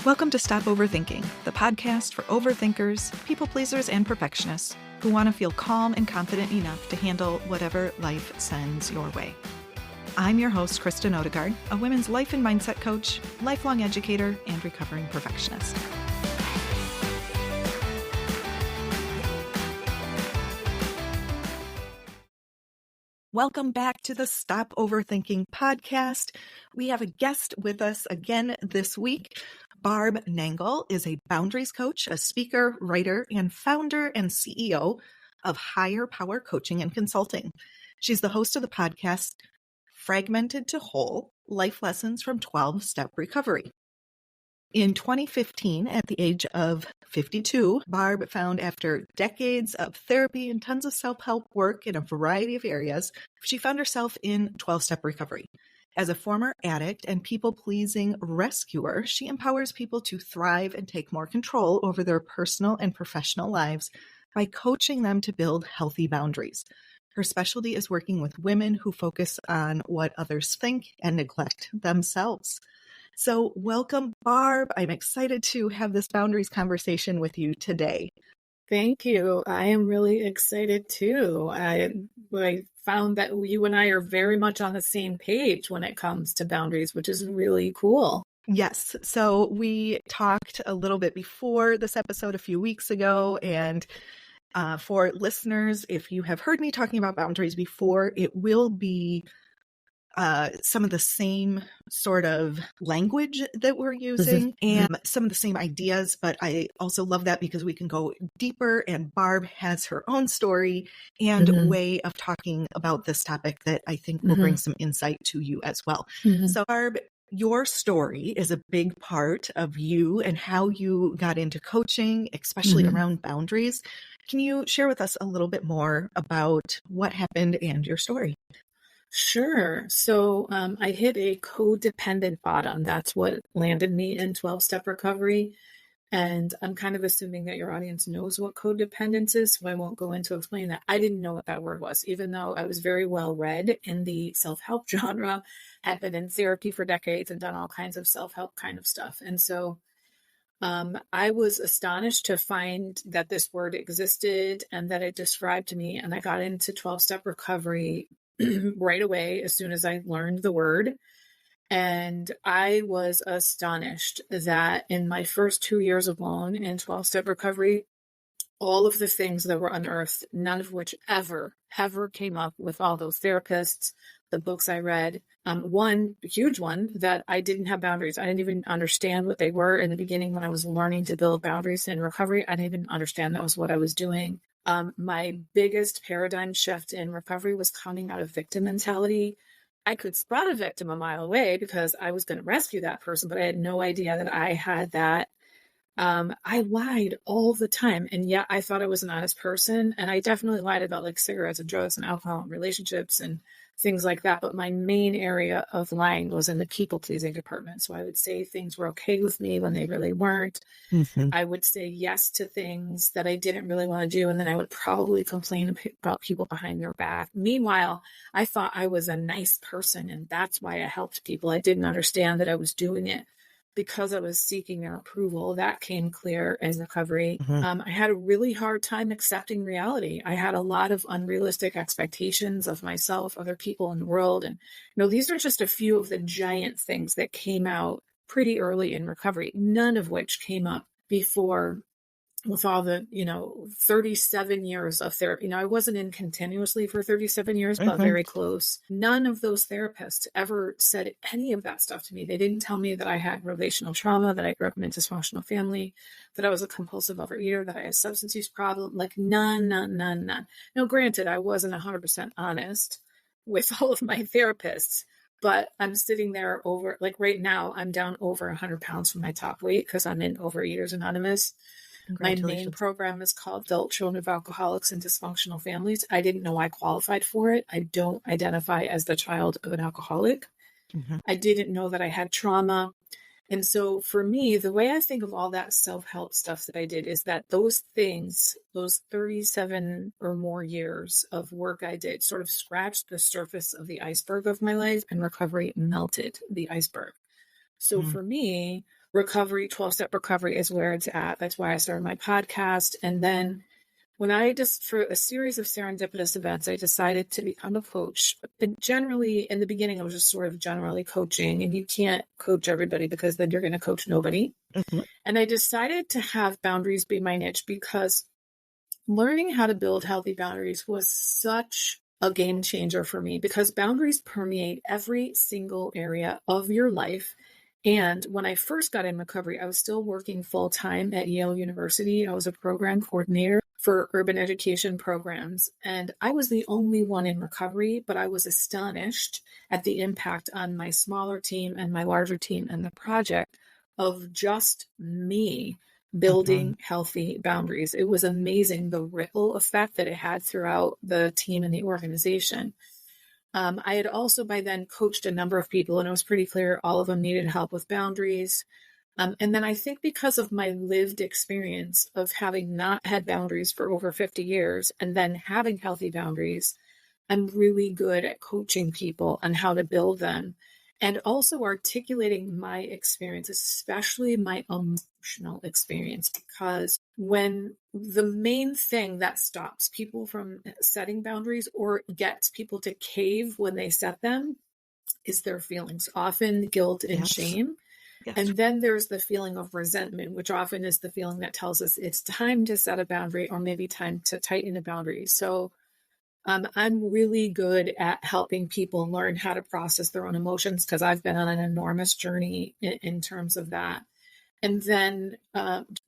Welcome to Stop Overthinking, the podcast for overthinkers, people pleasers, and perfectionists who want to feel calm and confident enough to handle whatever life sends your way. I'm your host, Kristen Odegaard, a women's life and mindset coach, lifelong educator, and recovering perfectionist. Welcome back to the Stop Overthinking podcast. We have a guest with us again this week. Barb Nangle is a boundaries coach, a speaker, writer, and founder and CEO of Higher Power Coaching and Consulting. She's the host of the podcast Fragmented to Whole: Life Lessons from 12-Step Recovery. In 2015, at the age of 52, Barb found after decades of therapy and tons of self-help work in a variety of areas, she found herself in 12-step recovery. As a former addict and people-pleasing rescuer, she empowers people to thrive and take more control over their personal and professional lives by coaching them to build healthy boundaries. Her specialty is working with women who focus on what others think and neglect themselves. So welcome, Barb. I'm excited to have this boundaries conversation with you today. Thank you. I am really excited too. I found that you and I are very much on the same page when it comes to boundaries, which is really cool. Yes. So we talked a little bit before this episode a few weeks ago, and for listeners, if you have heard me talking about boundaries before, it will be some of the same sort of language that we're using and some of the same ideas, but I also love that because we can go deeper, and Barb has her own story and way of talking about this topic that I think will bring some insight to you as well. So Barb, your story is a big part of you and how you got into coaching, especially around boundaries. Can you share with us a little bit more about what happened and your story? Sure. So I hit a codependent bottom. That's what landed me in 12-step recovery. And I'm kind of assuming that your audience knows what codependence is, so I won't go into explaining that. I didn't know what that word was, even though I was very well read in the self-help genre, had been in therapy for decades and done all kinds of self-help kind of stuff. And so I was astonished to find that this word existed and that it described to me. And I got into 12-step recovery right away as soon as I learned the word. And I was astonished that in my first 2 years alone in 12-step recovery, all of the things that were unearthed, none of which ever came up with all those therapists, the books I read. One huge one, that I didn't have boundaries. I didn't even understand what they were in the beginning when I was learning to build boundaries in recovery. I didn't even understand that was what I was doing. My biggest paradigm shift in recovery was coming out of victim mentality. I could spot a victim a mile away because I was going to rescue that person, but I had no idea that I had that. I lied all the time, and yet I thought I was an honest person. And I definitely lied about like cigarettes and drugs and alcohol and relationships and things like that. But my main area of lying was in the people pleasing department. So I would say things were okay with me when they really weren't. I would say yes to things that I didn't really want to do. And then I would probably complain about people behind their back. Meanwhile, I thought I was a nice person, and that's why I helped people. I didn't understand that I was doing it because I was seeking their approval. That came clear in recovery. I had a really hard time accepting reality. I had a lot of unrealistic expectations of myself, other people in the world. And, these are just a few of the giant things that came out pretty early in recovery, none of which came up before with all the, 37 years of therapy. Now, I wasn't in continuously for 37 years, but very close. None of those therapists ever said any of that stuff to me. They didn't tell me that I had relational trauma, that I grew up in a dysfunctional family, that I was a compulsive overeater, that I had a substance use problem. Like none. Now, granted, I wasn't 100% honest with all of my therapists, but I'm sitting there over, like right now, I'm down over 100 pounds from my top weight because I'm in Overeaters Anonymous. My main program is called Adult Children of Alcoholics and Dysfunctional Families. I didn't know I qualified for it. I don't identify as the child of an alcoholic. I didn't know that I had trauma. And so for me, the way I think of all that self-help stuff that I did is that those things, those 37 or more years of work I did sort of scratched the surface of the iceberg of my life, and recovery melted the iceberg. So for me, recovery, 12-step recovery is where it's at. That's why I started my podcast. And then when I just, for a series of serendipitous events, I decided to become a coach. And generally, in the beginning, I was just sort of generally coaching, and you can't coach everybody because then you're going to coach nobody. Mm-hmm. And I decided to have boundaries be my niche because learning how to build healthy boundaries was such a game changer for me, because boundaries permeate every single area of your life. And when I first got in recovery, I was still working full time at Yale University. I was a program coordinator for urban education programs. And I was the only one in recovery, but I was astonished at the impact on my smaller team and my larger team and the project of just me building healthy boundaries. It was amazing, the ripple effect that it had throughout the team and the organization. I had also by then coached a number of people, and it was pretty clear all of them needed help with boundaries. And then I think because of my lived experience of having not had boundaries for over 50 years and then having healthy boundaries, I'm really good at coaching people on how to build them, and also articulating my experience, especially my emotional experience, because when the main thing that stops people from setting boundaries or gets people to cave when they set them is their feelings, often guilt and shame. Yes. And then there's the feeling of resentment, which often is the feeling that tells us it's time to set a boundary or maybe time to tighten a boundary. So I'm really good at helping people learn how to process their own emotions, because I've been on an enormous journey in terms of that. And then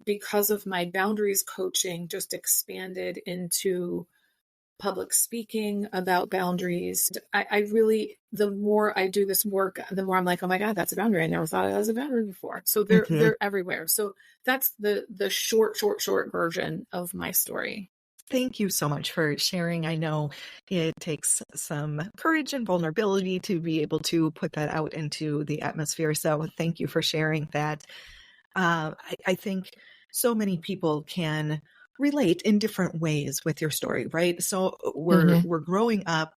because of my boundaries coaching, just expanded into public speaking about boundaries. I really, the more I do this work, the more I'm like, oh my God, that's a boundary. I never thought of that as a boundary before. So they're everywhere. So that's the short version of my story. Thank you so much for sharing. I know it takes some courage and vulnerability to be able to put that out into the atmosphere. So thank you for sharing that. I think so many people can relate in different ways with your story, right? So we're growing up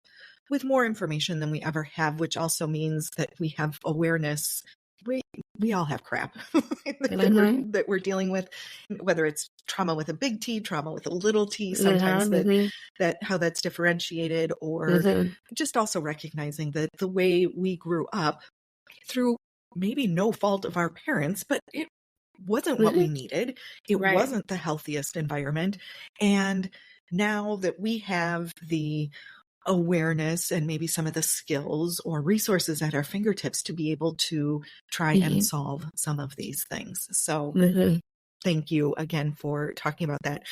with more information than we ever have, which also means that we have awareness. We all have crap that we're dealing with, whether it's trauma with a big T, trauma with a little t, sometimes that how that's differentiated, or just also recognizing that the way we grew up through maybe no fault of our parents, but it wasn't what we needed. It wasn't the healthiest environment. And now that we have the awareness and maybe some of the skills or resources at our fingertips to be able to try and solve some of these things. So thank you again for talking about that.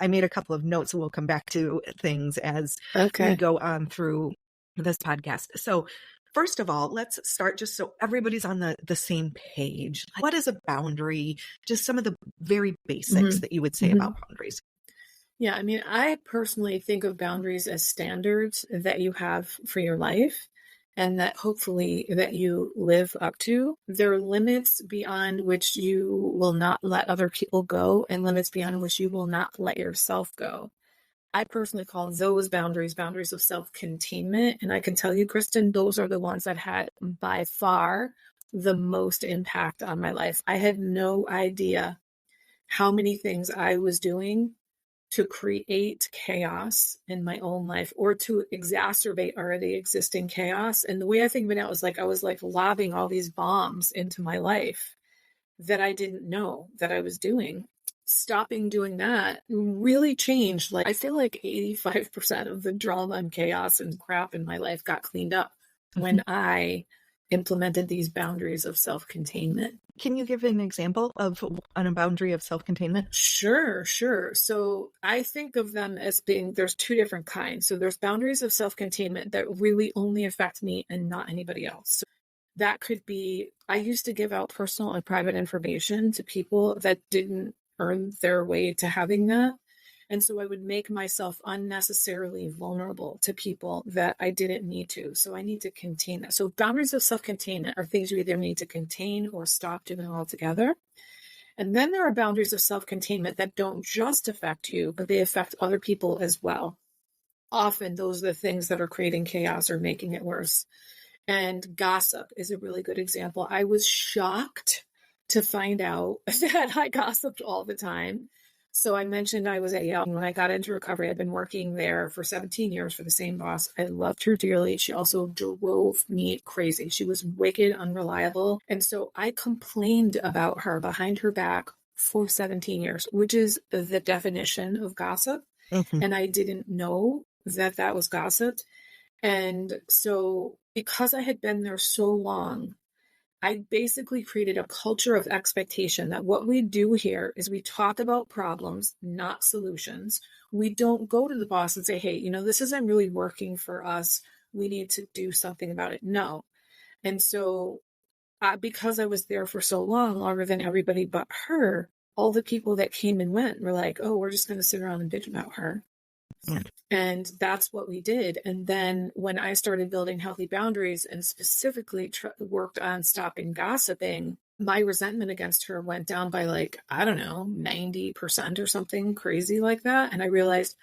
I made a couple of notes, and we'll come back to things as we go on through this podcast. So first of all, let's start just so everybody's on the same page. What is a boundary? Just some of the very basics that you would say about boundaries. Yeah, I mean, I personally think of boundaries as standards that you have for your life, and that hopefully that you live up to. There are limits beyond which you will not let other people go, and limits beyond which you will not let yourself go. I personally call those boundaries of self-containment. And I can tell you, Kristen, those are the ones that had by far the most impact on my life. I had no idea how many things I was doing to create chaos in my own life or to exacerbate already existing chaos. And the way I think of it now is like I was like lobbing all these bombs into my life that I didn't know that I was doing. Stopping doing that really changed. Like I feel like 85% of the drama and chaos and crap in my life got cleaned up when I implemented these boundaries of self-containment. Can you give an example of a boundary of self-containment? Sure. So I think of them as being, there's two different kinds. So there's boundaries of self-containment that really only affect me and not anybody else. So that could be, I used to give out personal and private information to people that didn't earn their way to having that. And so I would make myself unnecessarily vulnerable to people that I didn't need to. So I need to contain that. So boundaries of self-containment are things you either need to contain or stop doing altogether. And then there are boundaries of self-containment that don't just affect you, but they affect other people as well. Often those are the things that are creating chaos or making it worse. And gossip is a really good example. I was shocked to find out that I gossiped all the time. So I mentioned I was at Yale. When I got into recovery, I'd been working there for 17 years for the same boss. I loved her dearly. She also drove me crazy. She was wicked, unreliable. And so I complained about her behind her back for 17 years, which is the definition of gossip. Mm-hmm. And I didn't know that that was gossip. And so because I had been there so long, I basically created a culture of expectation that what we do here is we talk about problems, not solutions. We don't go to the boss and say, hey, this isn't really working for us. We need to do something about it. No. And so because I was there for so long, longer than everybody but her, all the people that came and went were like, oh, we're just going to sit around and bitch about her. And that's what we did. And then when I started building healthy boundaries and specifically worked on stopping gossiping, my resentment against her went down by 90% or something crazy like that. And I realized,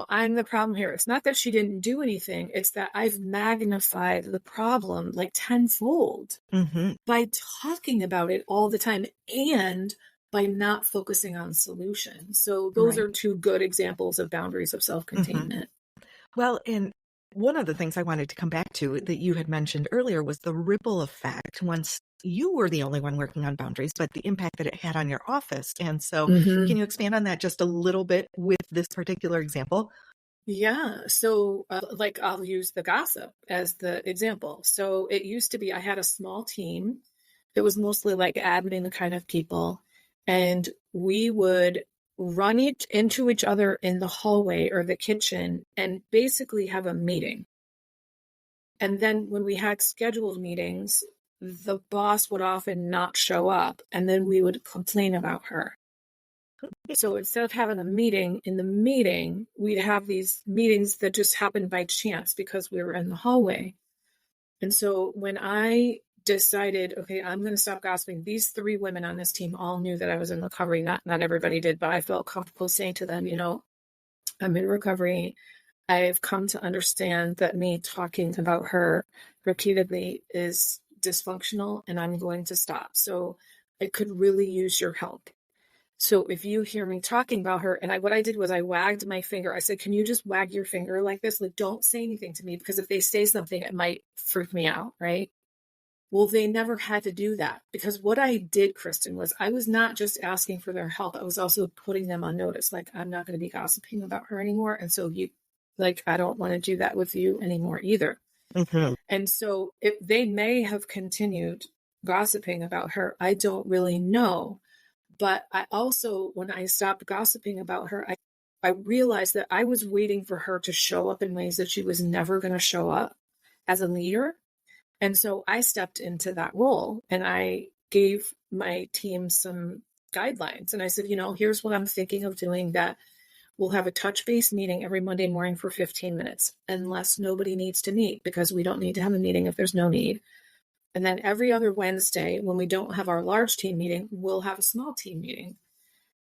I'm the problem here. It's not that she didn't do anything. It's that I've magnified the problem like tenfold by talking about it all the time and by not focusing on solutions. So those are two good examples of boundaries of self-containment. Well, and one of the things I wanted to come back to that you had mentioned earlier was the ripple effect once you were the only one working on boundaries, but the impact that it had on your office. And so can you expand on that just a little bit with this particular example? Yeah. So I'll use the gossip as the example. So it used to be, I had a small team. It was mostly like admin kind of people. And we would run into each other in the hallway or the kitchen and basically have a meeting. And then when we had scheduled meetings, the boss would often not show up, and then we would complain about her. So instead of having a meeting, in the meeting, we'd have these meetings that just happened by chance because we were in the hallway. And so when I decided, okay, I'm going to stop gossiping, these 3 women on this team all knew that I was in recovery. Not everybody did, but I felt comfortable saying to them, I'm in recovery. I've come to understand that me talking about her repeatedly is dysfunctional and I'm going to stop. So I could really use your help. So if you hear me talking about her, and what I did was I wagged my finger. I said, can you just wag your finger like this? Like, don't say anything to me, because if they say something, it might freak me out, right? Well, they never had to do that, because what I did, Kristen, was I was not just asking for their help. I was also putting them on notice. Like, I'm not going to be gossiping about her anymore. And so I don't want to do that with you anymore either. And so they may have continued gossiping about her. I don't really know. But I also, when I stopped gossiping about her, I realized that I was waiting for her to show up in ways that she was never going to show up as a leader. And so I stepped into that role and I gave my team some guidelines. And I said, here's what I'm thinking of doing, that we'll have a touch-base meeting every Monday morning for 15 minutes, unless nobody needs to meet, because we don't need to have a meeting if there's no need. And then every other Wednesday, when we don't have our large team meeting, we'll have a small team meeting.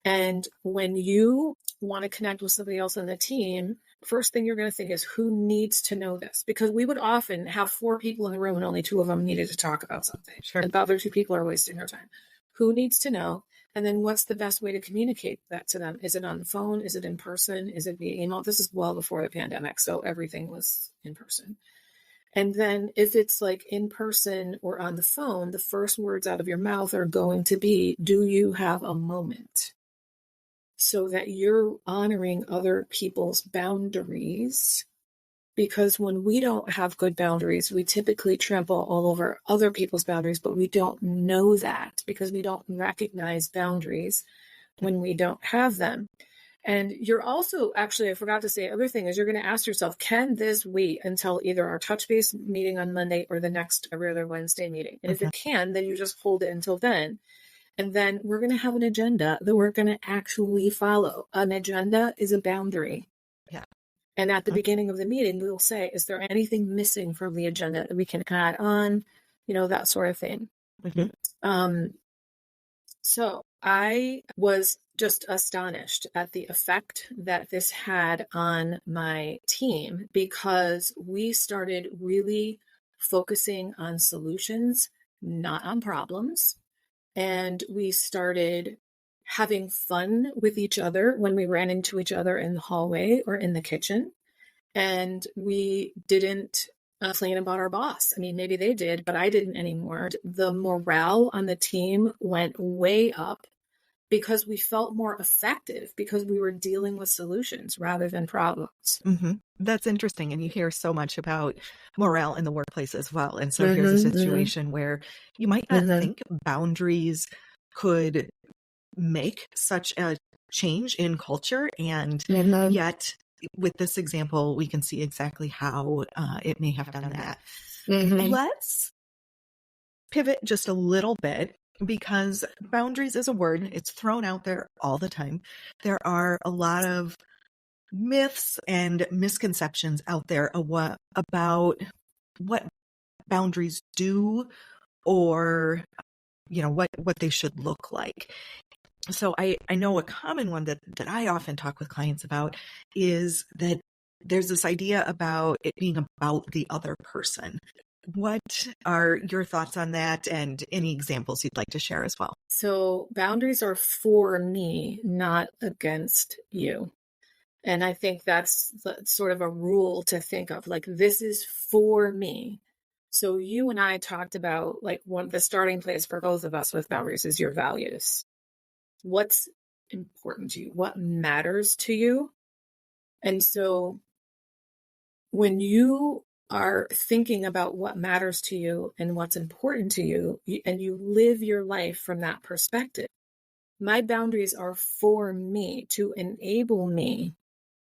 And when you want to connect with somebody else on the team, first thing you're going to think is, who needs to know this? Because we would often have 4 people in the room and only 2 of them needed to talk about something. Sure. And the other 2 people are wasting their time. Who needs to know? And then what's the best way to communicate that to them? Is it on the phone? Is it in person? Is it via email? This is well before the pandemic, so everything was in person. And then if it's like in person or on the phone, the first words out of your mouth are going to be, do you have a moment? So that you're honoring other people's boundaries. Because when we don't have good boundaries, we typically trample all over other people's boundaries, but we don't know that because we don't recognize boundaries when we don't have them. And you're also, actually, I forgot to say, other thing is, you're going to ask yourself, can this wait until either our touch base meeting on Monday or the next every other Wednesday meeting? And if it can, then you just hold it until then. And then we're going to have an agenda that we're going to actually follow. An agenda is a boundary. Yeah. And at the beginning of the meeting, we'll say, is there anything missing from the agenda that we can add on? That sort of thing. So I was just astonished at the effect that this had on my team, because we started really focusing on solutions, not on problems. and we started having fun with each other when we ran into each other in the hallway or in the kitchen. And we didn't complain about our boss. I mean, maybe they did, but I didn't anymore. The morale on the team went way up because we felt more effective because we were dealing with solutions rather than problems. Mm-hmm. That's interesting. And you hear so much about morale in the workplace as well. And so here's a situation where you might not think boundaries could make such a change in culture. And yet, with this example, we can see exactly how it may have done that. Let's pivot just a little bit, because boundaries is a word. It's thrown out there all the time. There are a lot of myths and misconceptions out there about what boundaries do, or what they should look like. So I know a common one that I often talk with clients about is that there's this idea about it being about the other person. What are your thoughts on that, and any examples you'd like to share as well? So boundaries are for me, not against you. And I think that's sort of a rule to think of, like, this is for me. So you and I talked about, like, the starting place for both of us with boundaries is your values. What's important to you? What matters to you? And so when you are thinking about what matters to you and what's important to you, and you live your life from that perspective, my boundaries are for me to enable me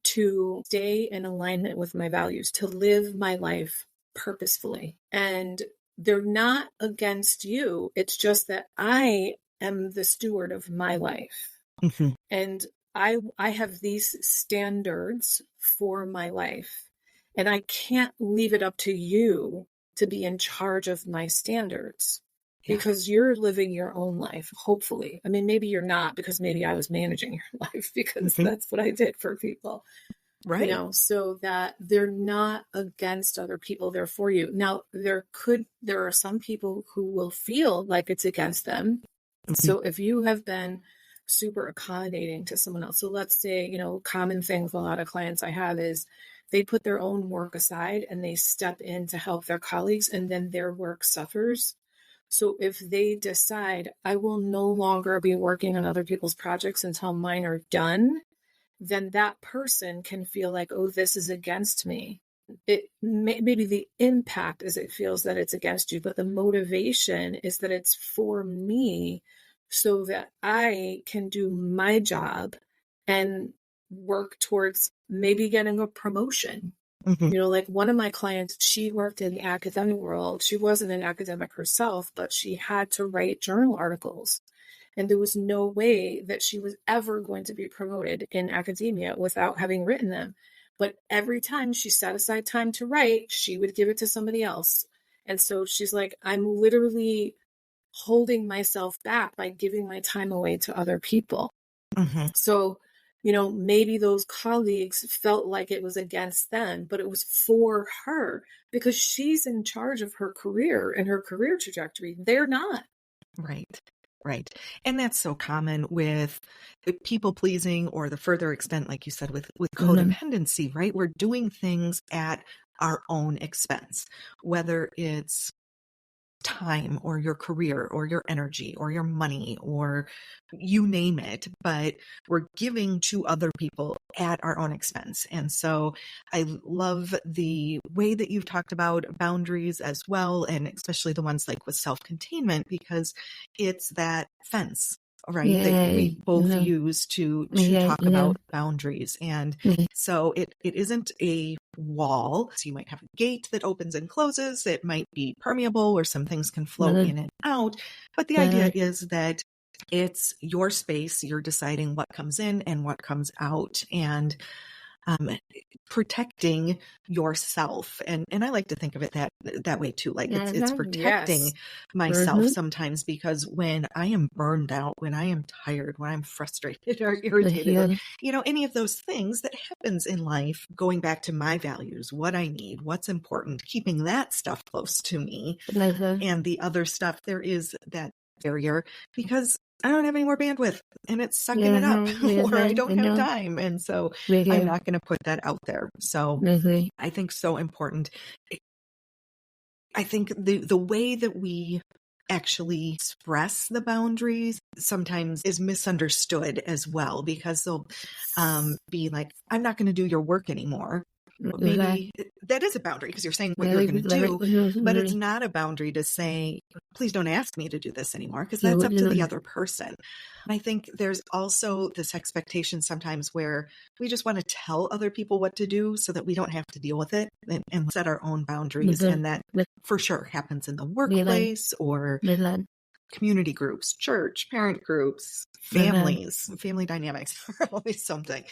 to stay in alignment with my values, to live my life purposefully. And they're not against you. It's just that I am the steward of my life. Mm-hmm. And I have these standards for my life. And I can't leave it up to you to be in charge of my standards, because you're living your own life, hopefully. I mean, maybe you're not, because maybe I was managing your life, because that's what I did for people. Right. So that they're not against other people, they're for you. Now, there are some people who will feel like it's against them. So if you have been super accommodating to someone else, so let's say, common thing with a lot of clients I have is they put their own work aside and they step in to help their colleagues, and then their work suffers. So if they decide, I will no longer be working on other people's projects until mine are done, then that person can feel like, oh, this is against me. Maybe the impact is it feels that it's against you, but the motivation is that it's for me, so that I can do my job and work towards maybe getting a promotion. Like one of my clients, she worked in the academic world. She wasn't an academic herself, but she had to write journal articles. And there was no way that she was ever going to be promoted in academia without having written them. But every time she set aside time to write, she would give it to somebody else. And so she's like, I'm literally holding myself back by giving my time away to other people. So, maybe those colleagues felt like it was against them, but it was for her, because she's in charge of her career and her career trajectory. They're not. Right. And that's so common with people pleasing, or the further extent, like you said, with codependency, right? We're doing things at our own expense, whether it's time or your career or your energy or your money or you name it, but we're giving to other people at our own expense. And so I love the way that you've talked about boundaries as well, and especially the ones like with self-containment, because it's that fence, right, that we both use to talk about boundaries. And so it isn't a wall. So you might have a gate that opens and closes. It might be permeable, or some things can flow in and out. But the idea is that it's your space. You're deciding what comes in and what comes out, and protecting yourself. And I like to think of it that way too. Like it's protecting myself sometimes, because when I am burned out, when I am tired, when I'm frustrated or irritated, or, any of those things that happens in life, going back to my values, what I need, what's important, keeping that stuff close to me, and the other stuff, there is that barrier because I don't have any more bandwidth and it's sucking it up or I don't have time. And so I'm not going to put that out there. So I think so important. I think the way that we actually express the boundaries sometimes is misunderstood as well, because they'll be like, I'm not going to do your work anymore. Maybe that is a boundary because you're saying what you're going to do, but it's not a boundary to say, please don't ask me to do this anymore, because that's up to the other person. And I think there's also this expectation sometimes where we just want to tell other people what to do so that we don't have to deal with it and set our own boundaries. And that for sure happens in the workplace or community groups, church, parent groups, families, family dynamics are always something.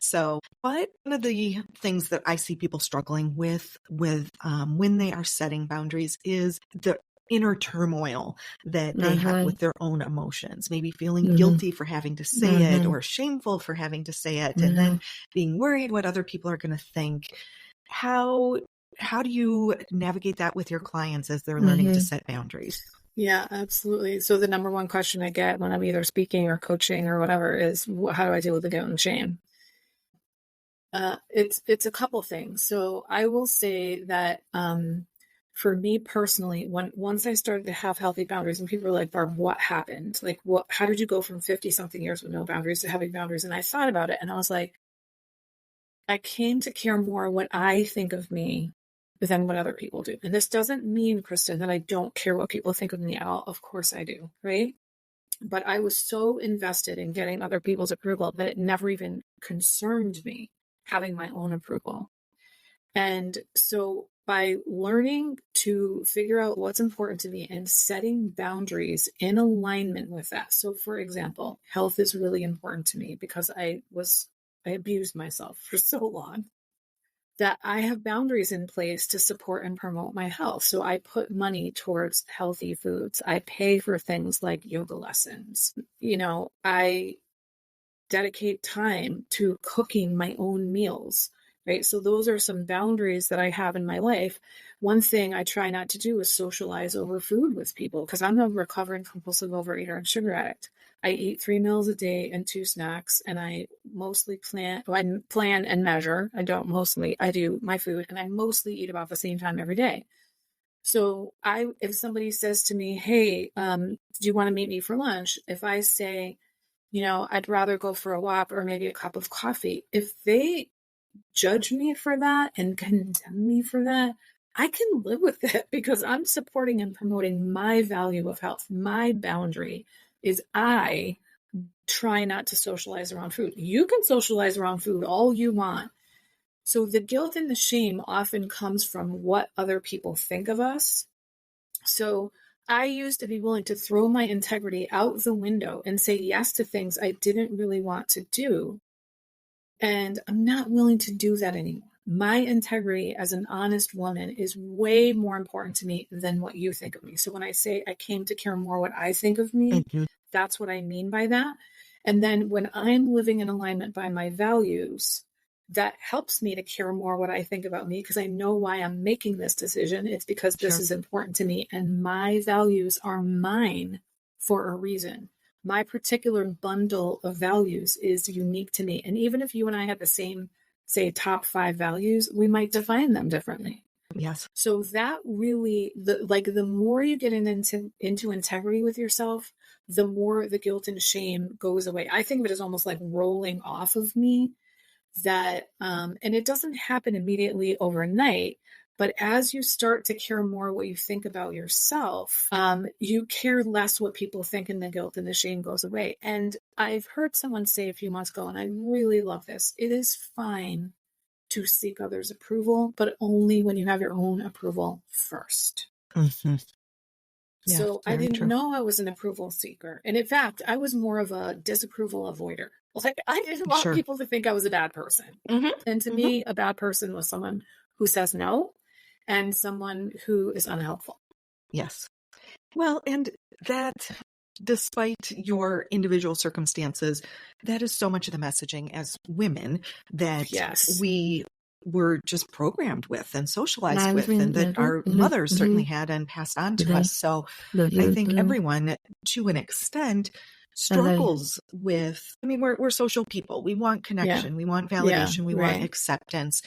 So, but one of the things that I see people struggling with when they are setting boundaries is the inner turmoil that they have with their own emotions, maybe feeling guilty for having to say it or shameful for having to say it, and then being worried what other people are going to think. How do you navigate that with your clients as they're learning to set boundaries? Yeah, absolutely. So the number one question I get when I'm either speaking or coaching or whatever is, how do I deal with the guilt and shame? It's a couple things. So I will say that for me personally, once I started to have healthy boundaries, and people were like, Barb, what happened? Like, how did you go from 50 something years with no boundaries to having boundaries? And I thought about it and I was like, I came to care more what I think of me than what other people do. And this doesn't mean, Kristen, that I don't care what people think of me at all. Of course I do, right? But I was so invested in getting other people's approval that it never even concerned me having my own approval. And so by learning to figure out what's important to me and setting boundaries in alignment with that. So for example, health is really important to me because I abused myself for so long, that I have boundaries in place to support and promote my health. So I put money towards healthy foods. I pay for things like yoga lessons. I dedicate time to cooking my own meals, right? So those are some boundaries that I have in my life. One thing I try not to do is socialize over food with people because I'm a recovering compulsive overeater and sugar addict. I eat 3 meals a day and 2 snacks, and I mostly plan and measure. I do my food, and I mostly eat about the same time every day. So if somebody says to me, hey, do you want to meet me for lunch? If I say, I'd rather go for a walk or maybe a cup of coffee, if they judge me for that and condemn me for that, I can live with it because I'm supporting and promoting my value of health. My boundary is I try not to socialize around food. You can socialize around food all you want. So the guilt and the shame often comes from what other people think of us. So I used to be willing to throw my integrity out the window and say yes to things I didn't really want to do. And I'm not willing to do that anymore. My integrity as an honest woman is way more important to me than what you think of me. So when I say I came to care more what I think of me, that's what I mean by that. And then when I'm living in alignment by my values, that helps me to care more what I think about me because I know why I'm making this decision. It's because this is important to me and my values are mine for a reason. My particular bundle of values is unique to me. And even if you and I had the same, say, top 5 values, we might define them differently. Yes. So that really, the more you get into integrity with yourself, the more the guilt and shame goes away. I think of it as almost like rolling off of me that, and it doesn't happen immediately overnight. But as you start to care more what you think about yourself, you care less what people think, and the guilt and the shame goes away. And I've heard someone say a few months ago, and I really love this, it is fine to seek others' approval, but only when you have your own approval first. Mm-hmm. Yeah, so I didn't know I was an approval seeker. And in fact, I was more of a disapproval avoider. Like I didn't want people to think I was a bad person. And to me, a bad person was someone who says no and someone who is unhelpful. Yes. Well, and that, despite your individual circumstances, that is so much of the messaging as women that we we're just programmed with and socialized with, Mm-hmm. and that our mothers certainly had and passed on to us. So I think everyone, to an extent, struggles with, I mean, we're social people. We want connection. We want validation. We want acceptance.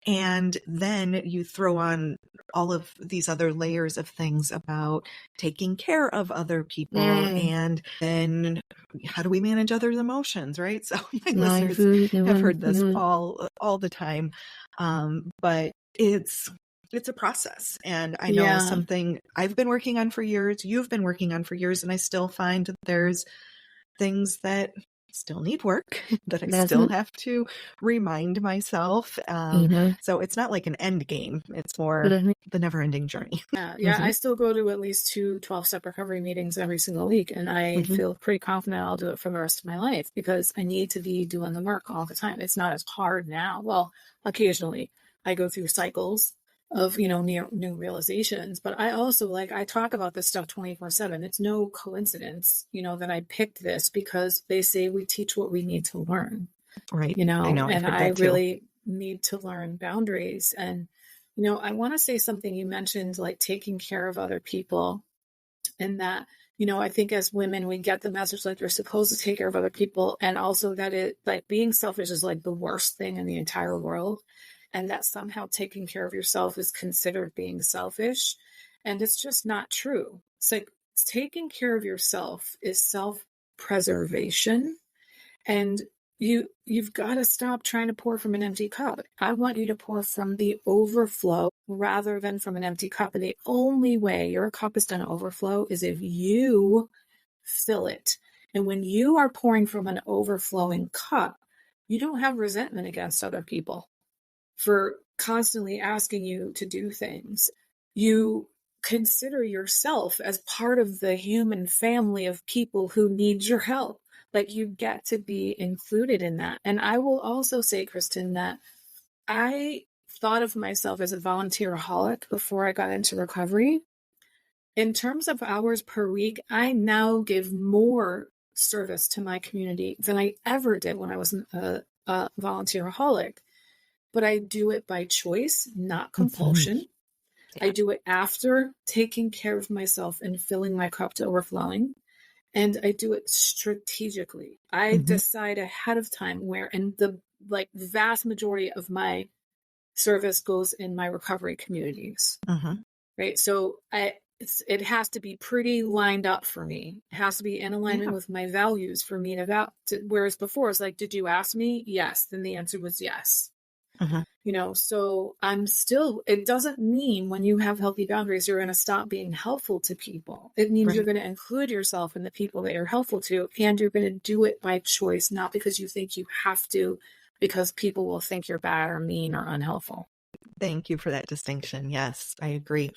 And then you throw on all of these other layers of things about taking care of other people. And then how do we manage others' emotions, right? So my listeners have heard this all the time. But it's a process. And I know something I've been working on for years, you've been working on for years, and I still find that there's things that still need work, that I still have to remind myself. So it's not like an end game. It's more the never-ending journey. I still go to at least 2 12-step recovery meetings every single week, and I feel pretty confident I'll do it for the rest of my life because I need to be doing the work all the time. It's not as hard now. Well, occasionally I go through cycles of, new realizations, but I also I talk about this stuff 24/7. It's no coincidence, that I picked this because they say we teach what we need to learn, right? I know, and I really need to learn boundaries. And, I want to say something you mentioned, like taking care of other people, and that, I think as women, we get the message like you're supposed to take care of other people. And also that it being selfish is like the worst thing in the entire world. And that somehow taking care of yourself is considered being selfish. And it's just not true. It's like taking care of yourself is self-preservation. And you've got to stop trying to pour from an empty cup. I want you to pour from the overflow rather than from an empty cup. And the only way your cup is going to overflow is if you fill it. And when you are pouring from an overflowing cup, you don't have resentment against other people for constantly asking you to do things. You consider yourself as part of the human family of people who need your help. Like you get to be included in that. And I will also say, Kristen, that I thought of myself as a volunteeraholic before I got into recovery. In terms of hours per week, I now give more service to my community than I ever did when I was a volunteeraholic. But I do it by choice, not compulsion. I do it after taking care of myself and filling my cup to overflowing. And I do it strategically. I decide ahead of time where, and the vast majority of my service goes in my recovery communities. Right. So it has to be pretty lined up for me. It has to be in alignment with my values for me to, whereas before it's like, did you ask me? Yes. Then the answer was yes. So it doesn't mean when you have healthy boundaries, you're going to stop being helpful to people. It means you're going to include yourself in the people that you're helpful to, and you're going to do it by choice, not because you think you have to, because people will think you're bad or mean or unhelpful. Thank you for that distinction. Yes, I agree.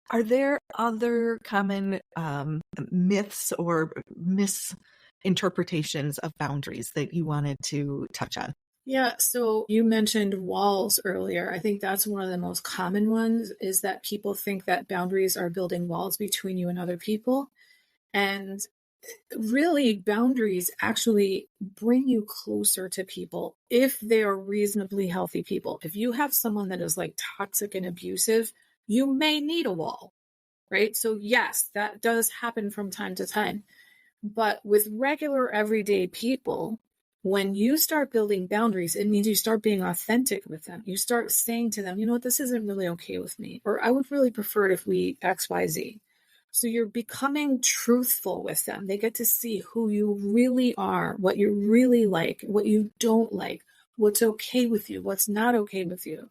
Are there other common myths or misinterpretations of boundaries that you wanted to touch on? Yeah, so you mentioned walls earlier. I think that's one of the most common ones, is that people think that boundaries are building walls between you and other people. And really, boundaries actually bring you closer to people if they are reasonably healthy people. If you have someone that is toxic and abusive, you may need a wall, right? So yes, that does happen from time to time. But with regular everyday people, when you start building boundaries, it means you start being authentic with them. You start saying to them, this isn't really okay with me, or I would really prefer it if we X, Y, Z. So you're becoming truthful with them. They get to see who you really are, what you really like, what you don't like, what's okay with you, what's not okay with you.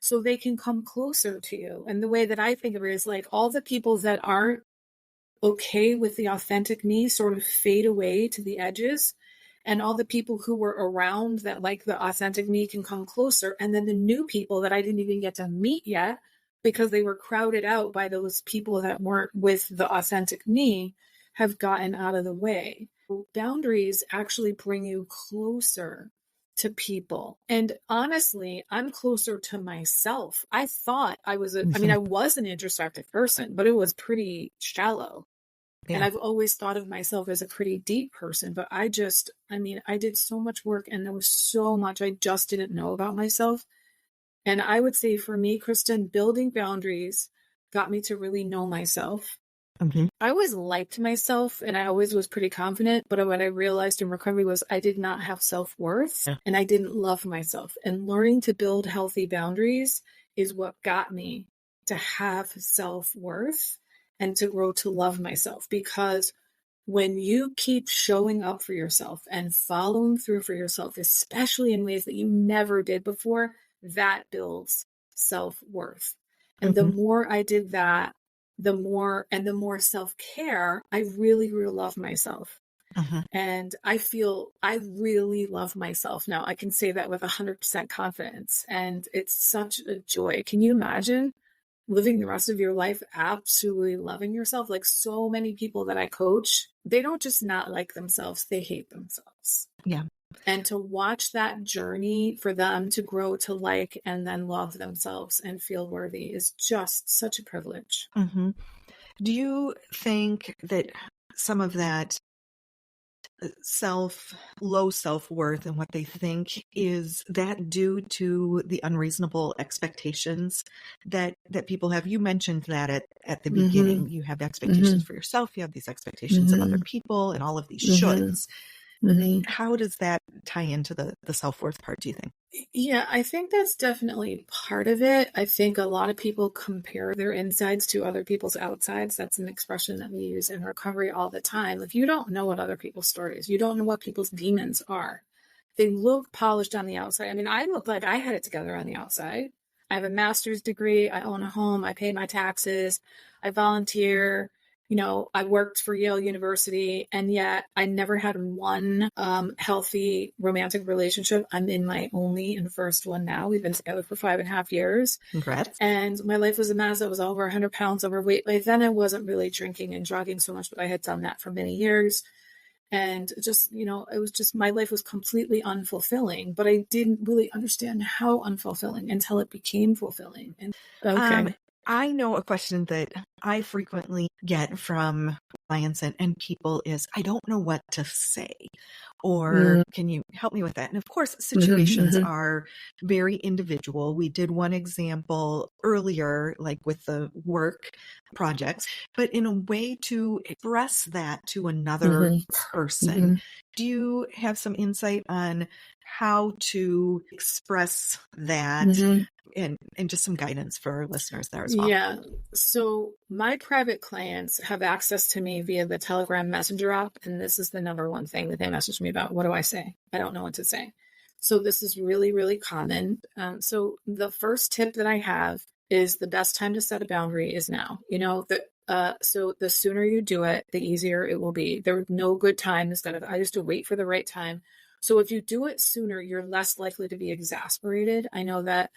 So they can come closer to you. And the way that I think of it is all the people that aren't okay with the authentic me sort of fade away to the edges. And all the people who were around that the authentic me can come closer. And then the new people that I didn't even get to meet yet because they were crowded out by those people that weren't with the authentic me have gotten out of the way. Boundaries actually bring you closer to people. And honestly, I'm closer to myself. I thought I was I was an introspective person, but it was pretty shallow. Yeah. And I've always thought of myself as a pretty deep person, but I did so much work and there was so much I just didn't know about myself And I would say for me, Kristen, building boundaries got me to really know myself. Mm-hmm. I always liked myself and I always was pretty confident, but what I realized in recovery was I did not have self-worth and I didn't love myself. And learning to build healthy boundaries is what got me to have self-worth and to grow to love myself. Because when you keep showing up for yourself and following through for yourself, especially in ways that you never did before, that builds self-worth. And the more I did that, the more self-care, I really love myself. And I feel I really love myself now. I can say that with 100% confidence. And it's such a joy. Can you imagine living the rest of your life absolutely loving yourself? Like so many people that I coach, they don't just not like themselves, they hate themselves. Yeah. And to watch that journey for them to grow to like and then love themselves and feel worthy is just such a privilege. Mm-hmm. Do you think that some of that low self-worth and what they think, is that due to the unreasonable expectations that people have? You mentioned that at the beginning. You have expectations for yourself, you have these expectations of other people, and all of these shoulds. How does that tie into the self-worth part, do you think? Yeah, I think that's definitely part of it. I think a lot of people compare their insides to other people's outsides. That's an expression that we use in recovery all the time. If you don't know what other people's stories, you don't know what people's demons are. They look polished on the outside. I mean, I look like I had it together on the outside. I have a master's degree. I own a home. I pay my taxes. I volunteer. You know, I worked for Yale University, and yet I never had one healthy romantic relationship. I'm in my only and first one now. We've been together for 5.5 years. Congrats. And my life was a mess. I was over 100 pounds overweight. By then I wasn't really drinking and drugging so much, but I had done that for many years. And just, you know, it was just, my life was completely unfulfilling, but I didn't really understand how unfulfilling until it became fulfilling. And I know a question that I frequently get from clients and people is, I don't know what to say, or can you help me with that? And of course, situations are very individual. We did one example earlier, like with the work projects, but in a way to express that to another person. Do you have some insight on how to express that? And just some guidance for our listeners there as well. Yeah. So my private clients have access to me via the Telegram Messenger app. And this is the number one thing that they message me about. What do I say? I don't know what to say. So this is really common. So the first tip that I have is the best time to set a boundary is now. You know, so the sooner you do it, the easier it will be. There are no good times that I used to wait for the right time. So if you do it sooner, you're less likely to be exasperated. I know that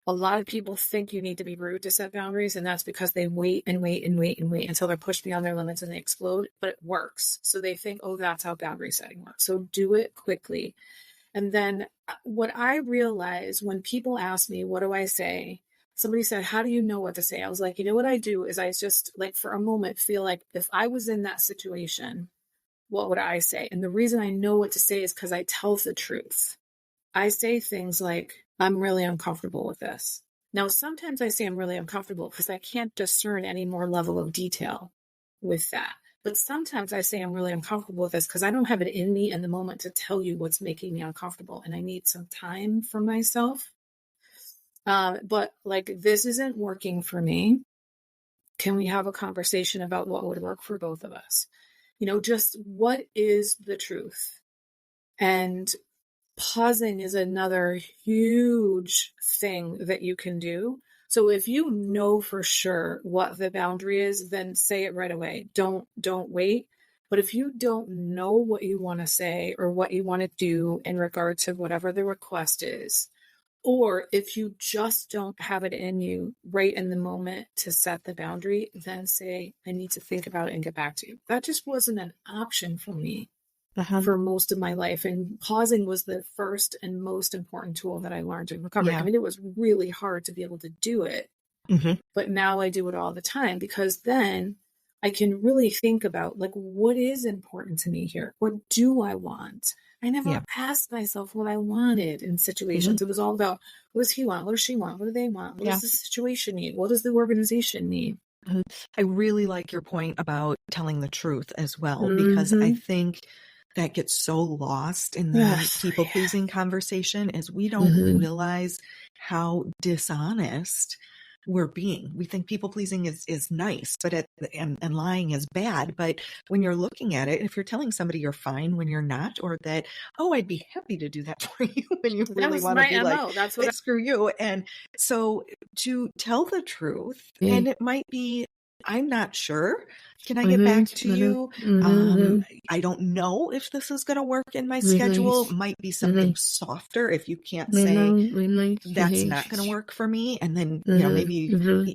a lot of people think you need to be rude to set boundaries, and that's because they wait until they're pushed beyond their limits and they explode, but it works. So they think, oh, that's how boundary setting works. So do it quickly. And then what I realize when people ask me, what do I say? Somebody said, how do you know what to say? I was like, you know what I do is I just like for a moment feel like if I was in that situation, what would I say? And the reason I know what to say is because I tell the truth. I say things like, I'm really uncomfortable with this. Now, sometimes I say I'm really uncomfortable because I can't discern any more level of detail with that. But sometimes I say I'm really uncomfortable with this because I don't have it in me in the moment to tell you what's making me uncomfortable. And I need some time for myself. But like, this isn't working for me. Can we have a conversation about what would work for both of us? You know, just what is the truth? And pausing is another huge thing that you can do. So if you know for sure what the boundary is, then say it right away. Don't wait. But if you don't know what you want to say or what you want to do in regard to whatever the request is, or if you just don't have it in you right in the moment to set the boundary, then say, I need to think about it and get back to you. That just wasn't an option for me for most of my life. And pausing was the first and most important tool that I learned in recovery. I mean, it was really hard to be able to do it, but now I do it all the time because then I can really think about like, what is important to me here? What do I want? I never asked myself what I wanted in situations. It was all about, what does he want? What does she want? What do they want? What does the situation need? What does the organization need? I really like your point about telling the truth as well, because I think that gets so lost in the people-pleasing conversation is we don't realize how dishonest we're being. We think people-pleasing is nice, but and lying is bad. But when you're looking at it, if you're telling somebody you're fine when you're not, or that, oh, I'd be happy to do that for you when you really want to be like, that's what screw you. And so to tell the truth, and it might be, I'm not sure. Can I get back to you? I don't know if this is going to work in my schedule. Might be something softer if you can't say that's not going to work for me. And then, maybe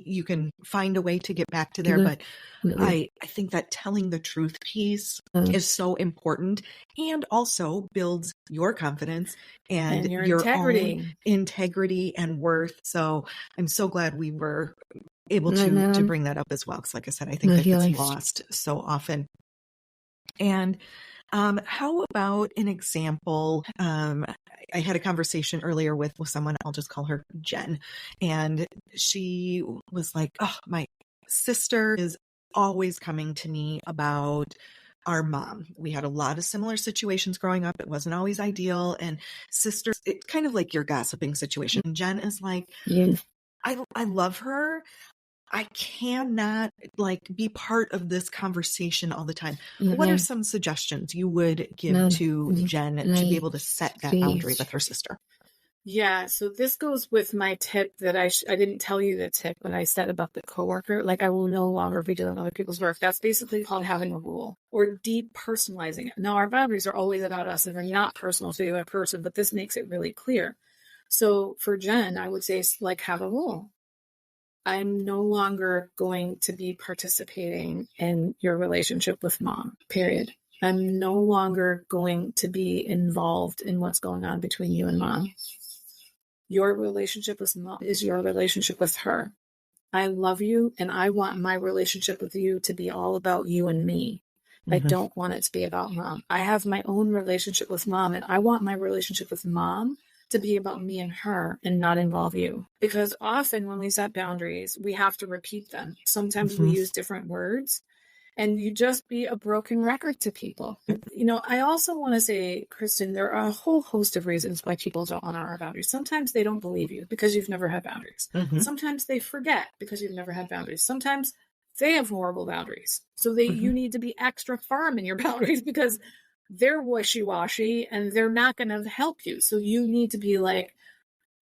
you can find a way to get back to there. But I think that telling the truth piece is so important and also builds your confidence and your own integrity and worth. So I'm so glad we were able to bring that up as well. Because like I said, I think that gets lost so often. And how about an example? I had a conversation earlier with someone, I'll just call her Jen. And she was like, oh, my sister is always coming to me about our mom. We had a lot of similar situations growing up. It wasn't always ideal. And sisters, it's kind of like your gossiping situation. And Jen is like, I love her. I cannot be part of this conversation all the time. What are some suggestions you would give to Jen to be able to set that boundary with her sister? Yeah, so this goes with my tip that I didn't tell you the tip when I said about the coworker. Like, I will no longer be doing other people's work. That's basically called having a rule or depersonalizing it. Now, our boundaries are always about us and they're not personal to the other person, but this makes it really clear. So for Jen, I would say have a rule. I'm no longer going to be participating in your relationship with mom, period. I'm no longer going to be involved in what's going on between you and mom. Your relationship with mom is your relationship with her. I love you, and I want my relationship with you to be all about you and me. I don't want it to be about mom. I have my own relationship with mom, and I want my relationship with mom to be about me and her and not involve you. Because often when we set boundaries, we have to repeat them. Sometimes we use different words and you just be a broken record to people. I also want to say, Kristen, there are a whole host of reasons why people don't honor our boundaries. Sometimes they don't believe you because you've never had boundaries. Sometimes they forget because you've never had boundaries. Sometimes they have horrible boundaries. So you need to be extra firm in your boundaries because they're wishy-washy and they're not going to help you. So you need to be like,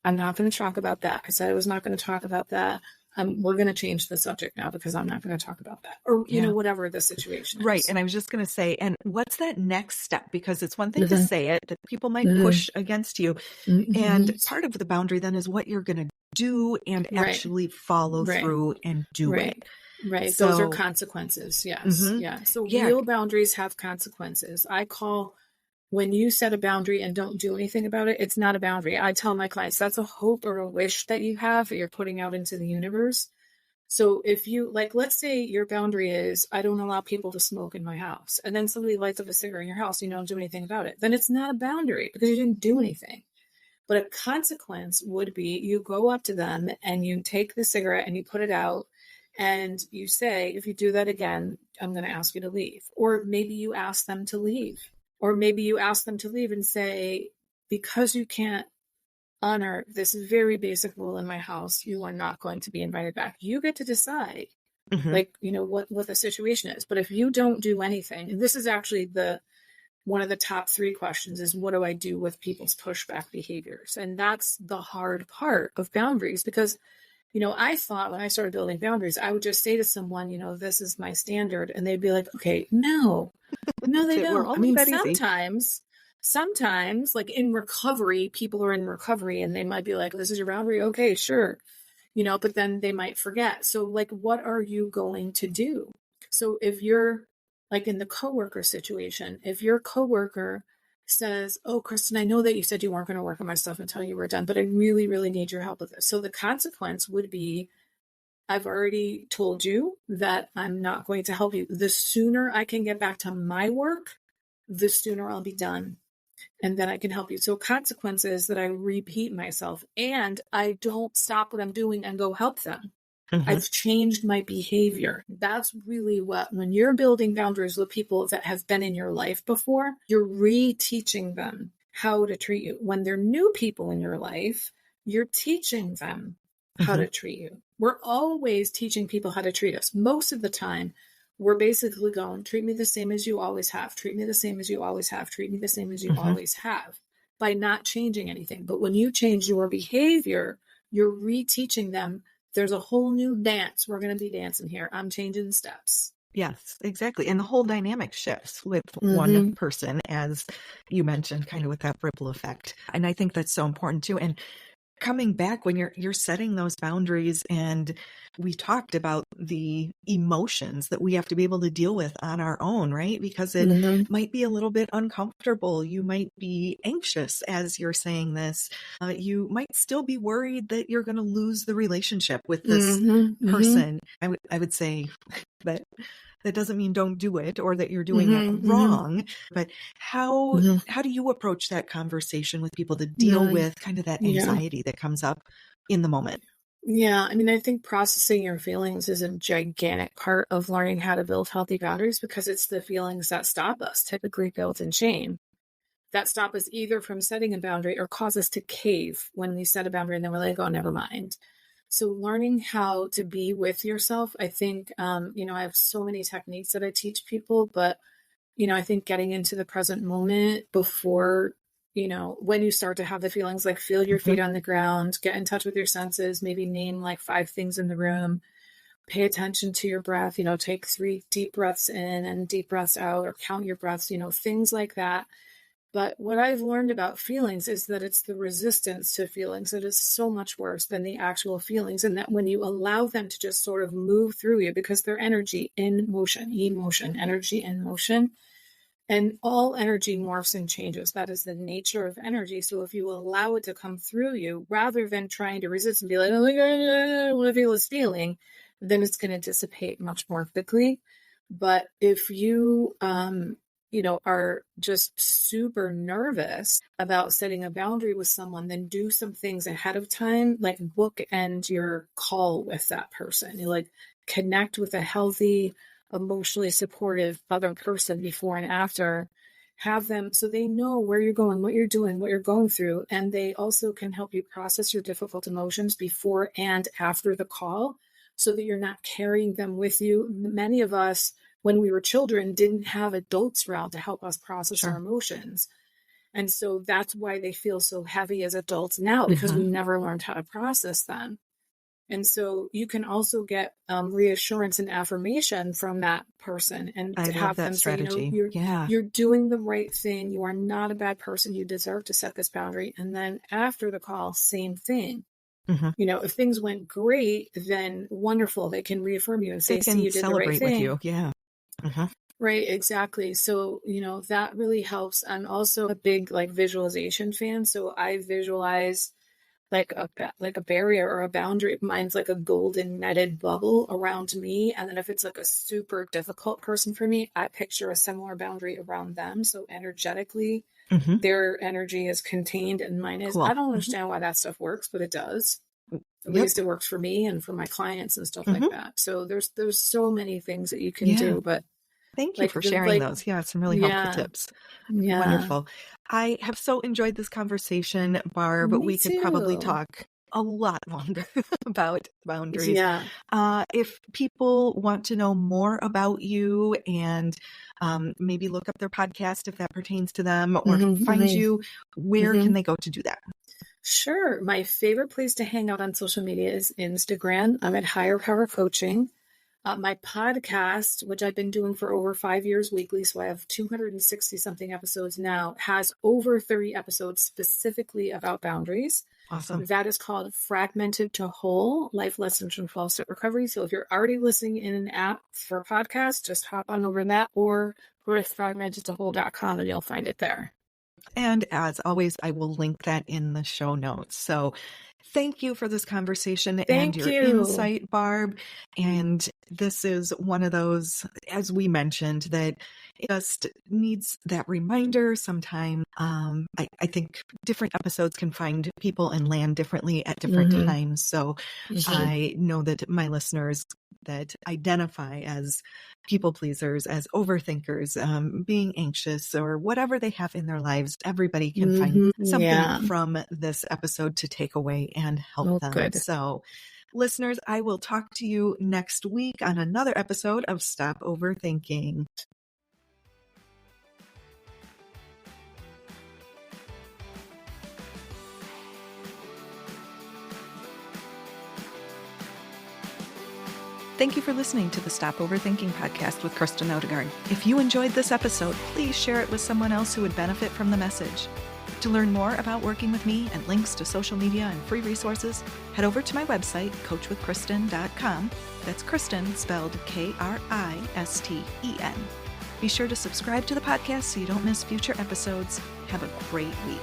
I'm not going to talk about that. I said I was not going to talk about that. We're going to change the subject now because I'm not going to talk about that. Or, whatever the situation is. Right. And I was just going to say, and what's that next step? Because it's one thing to say it, that people might push against you. And part of the boundary then is what you're going to do and actually follow through and do it. Right. So, those are consequences. Yes. Yeah. So real boundaries have consequences. I call when you set a boundary and don't do anything about it, it's not a boundary. I tell my clients that's a hope or a wish that you have that you're putting out into the universe. So if you let's say your boundary is, I don't allow people to smoke in my house. And then somebody lights up a cigarette in your house and you don't do anything about it. Then it's not a boundary because you didn't do anything. But a consequence would be you go up to them and you take the cigarette and you put it out. And you say, if you do that again, I'm going to ask you to leave. Or maybe you ask them to leave. Or maybe you ask them to leave and say, because you can't honor this very basic rule in my house, you are not going to be invited back. You get to decide, what the situation is. But if you don't do anything, and this is actually one of the top 3 questions is, what do I do with people's pushback behaviors? And that's the hard part of boundaries because I thought when I started building boundaries, I would just say to someone, this is my standard. And they'd be like, okay, no, they don't. I mean, sometimes like in recovery, people are in recovery and they might be like, this is your boundary. Okay, sure. But then they might forget. So what are you going to do? So if you're like in the coworker situation, if your coworker says, oh, Kristen, I know that you said you weren't going to work on my stuff until you were done, but I really, really need your help with this. So the consequence would be I've already told you that I'm not going to help you. The sooner I can get back to my work, the sooner I'll be done. And then I can help you. So consequence is that I repeat myself and I don't stop what I'm doing and go help them. I've changed my behavior. That's really when you're building boundaries with people that have been in your life before, you're reteaching them how to treat you. When they're new people in your life, you're teaching them how to treat you. We're always teaching people how to treat us. Most of the time, we're basically going, treat me the same as you always have. Treat me the same as you always have. Treat me the same as you always have, by not changing anything. But when you change your behavior, you're reteaching them. There's a whole new dance. We're going to be dancing here. I'm changing steps. Yes, exactly. And the whole dynamic shifts with one person, as you mentioned, kind of with that ripple effect. And I think that's so important too. And coming back when you're setting those boundaries, and we talked about the emotions that we have to be able to deal with on our own, right? Because it might be a little bit uncomfortable. You might be anxious as you're saying this. You might still be worried that you're going to lose the relationship with this person. I would say that doesn't mean don't do it or that you're doing it wrong, but how do you approach that conversation with people to deal with kind of that anxiety that comes up in the moment? Yeah, I mean, I think processing your feelings is a gigantic part of learning how to build healthy boundaries, because it's the feelings that stop us, typically guilt and shame, that stop us either from setting a boundary or cause us to cave when we set a boundary and then we're like, oh, never mind. So learning how to be with yourself, I think, I have so many techniques that I teach people, but, I think getting into the present moment before, when you start to have the feelings, like feel your feet on the ground, get in touch with your senses, maybe name like 5 things in the room, pay attention to your breath, take 3 deep breaths in and deep breaths out, or count your breaths, things like that. But what I've learned about feelings is that it's the resistance to feelings that is so much worse than the actual feelings. And that when you allow them to just sort of move through you, because they're energy in motion, emotion, energy in motion, and all energy morphs and changes. That is the nature of energy. So if you allow it to come through you, rather than trying to resist and be like, oh my God, I want to feel this feeling, then it's going to dissipate much more quickly. But if you, are just super nervous about setting a boundary with someone, then do some things ahead of time, like bookend your call with that person. You like connect with a healthy, emotionally supportive other person before and after. Have them so they know where you're going, what you're doing, what you're going through. And they also can help you process your difficult emotions before and after the call, so that you're not carrying them with you. Many of us, when we were children, didn't have adults around to help us process our emotions. And so that's why they feel so heavy as adults now, because we never learned how to process them. And so you can also get reassurance and affirmation from that person, and to have them strategy. Say, you're doing the right thing. You are not a bad person. You deserve to set this boundary. And then after the call, same thing. If things went great, then wonderful. They can reaffirm you and say, see, you did the right thing. With you. Yeah. Right, exactly. So, that really helps. I'm also a big visualization fan. So I visualize like a barrier or a boundary. Mine's like a golden netted bubble around me. And then if it's like a super difficult person for me, I picture a similar boundary around them. So energetically, their energy is contained and mine is. Cool. I don't understand why that stuff works, but it does. At least it works for me and for my clients and stuff like that. So there's so many things that you can do, but thank you for sharing those. Yeah, some really helpful tips. Yeah. Wonderful. I have so enjoyed this conversation, Barb. We could probably talk a lot longer about boundaries. Yeah. If people want to know more about you and maybe look up their podcast if that pertains to them, or find you, where can they go to do that? Sure. My favorite place to hang out on social media is Instagram. I'm at Higher Power Coaching. My podcast, which I've been doing for over 5 years weekly, so I have 260 something episodes now, has over 30 episodes specifically about boundaries. Awesome. That is called Fragmented to Whole, Life Lessons from 12-Step Recovery. So if you're already listening in an app for a podcast, just hop on over that, or go to fragmentedtowhole.com and you'll find it there. And as always, I will link that in the show notes. So Thank you for this conversation and Thank your you. insight, Barb. And this is one of those, as we mentioned, that it just needs that reminder sometime. I think different episodes can find people and land differently at different times. So I know that my listeners that identify as people pleasers, as overthinkers, being anxious, or whatever they have in their lives, everybody can find something from this episode to take away and help them. Good. So, listeners, I will talk to you next week on another episode of Stop Overthinking. Thank you for listening to the Stop Overthinking podcast with Kristen Odegaard. If you enjoyed this episode, please share it with someone else who would benefit from the message. To learn more about working with me and links to social media and free resources, head over to my website, coachwithkristen.com. That's Kristen spelled Kristen. Be sure to subscribe to the podcast so you don't miss future episodes. Have a great week.